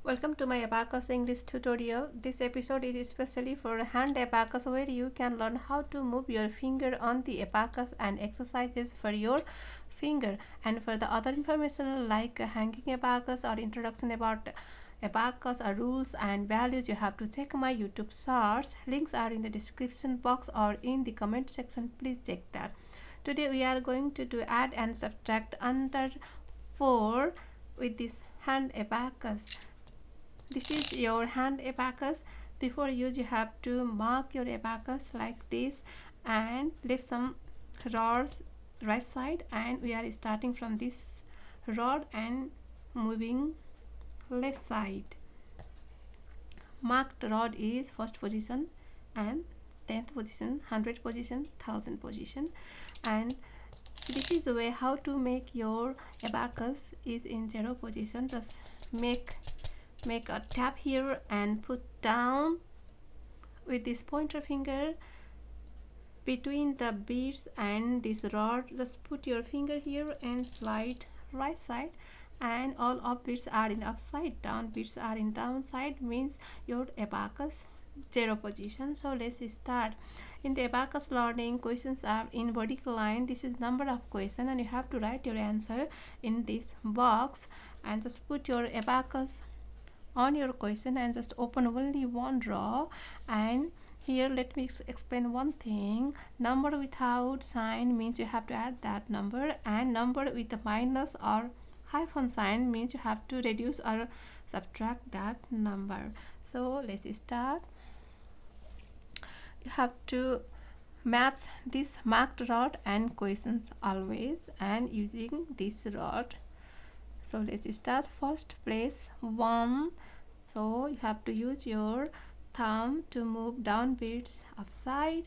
Welcome to my Abacus English tutorial. This episode is especially for hand abacus, where you can learn how to move your finger on the abacus and exercises for your finger. And for the other information like hanging abacus or introduction about abacus or rules and values, you have to check my YouTube shorts. Links are in the description box or in the comment section. Please check that. Today we are going to do add and subtract under 4 with this hand abacus. This is your hand abacus. Before use, you have to mark your abacus like this and leave some rods right side, and we are starting from this rod and moving left side. Marked rod is first position and 10th position, 100 position, 1000 position. And this is the way how to make your abacus is in 0 position. Just make a tap here and put down with this pointer finger between the beads and this rod. Just put your finger here and slide right side, and all of beads are in upside down, beads are in downside, means your abacus 0 position. So let's start. In the abacus learning, questions are in vertical line. This is number of question and you have to write your answer in this box, and just put your abacus on your question and just open only one row. And here let me explain one thing. Number without sign means you have to add that number, and number with a minus or hyphen sign means you have to reduce or subtract that number. So let's start. You have to match this marked rod and questions always, and using this rod. So let's start. First, place 1. So you have to use your thumb to move down beads upside.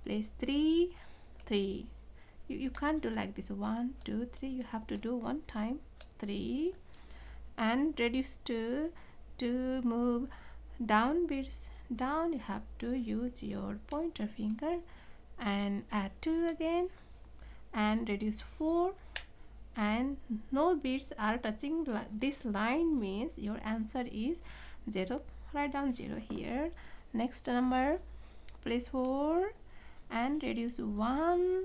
Place 3, 3. You can't do like this 1, 2, 3. You have to do one time 3, and reduce to move down beads down. You have to use your pointer finger and add 2 again, and reduce 4. And no beads are touching this line, means your answer is 0. Write down 0 here. Next number, place 4 and reduce 1,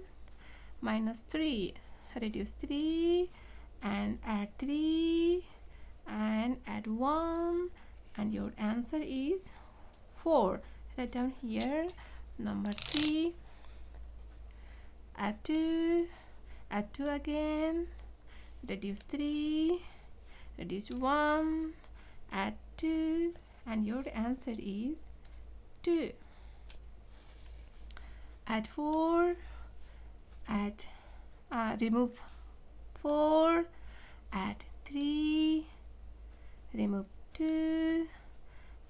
minus 3, reduce 3 and add 3 and add 1, and your answer is 4. Write down here. Number 3, add 2, add 2 again, reduce 3, reduce 1, add 2, and your answer is 2. Add 4, add remove 4, add 3, remove 2,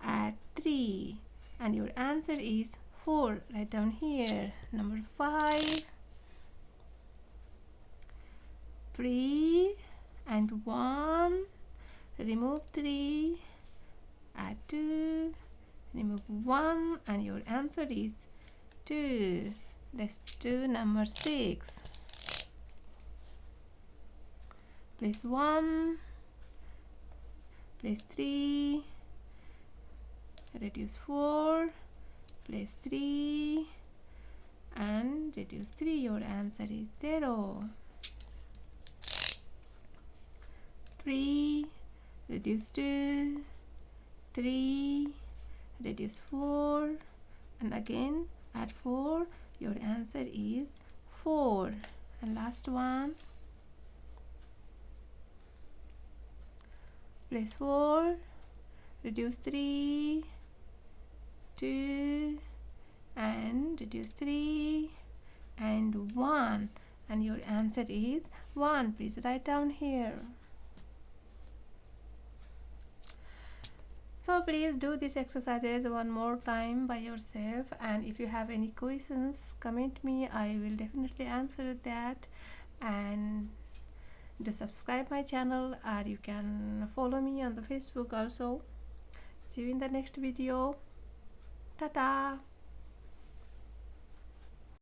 add 3, and your answer is 4. Write down here. Number 5, 3 and 1, remove 3, add 2, remove 1, and your answer is 2. Let's do number 6. Place 1, place 3, reduce 4, place 3 and reduce 3. Your answer is 0. 3, reduce 2, 3, reduce 4, and again add 4. Your answer is 4. And last one, place 4, reduce 3, 2, and reduce 3 and 1, and your answer is 1. Please write down here. So please do these exercises one more time by yourself, and if you have any questions, comment me. I will definitely answer that. And do subscribe my channel, or you can follow me on the Facebook also. See you in the next video. Ta-ta.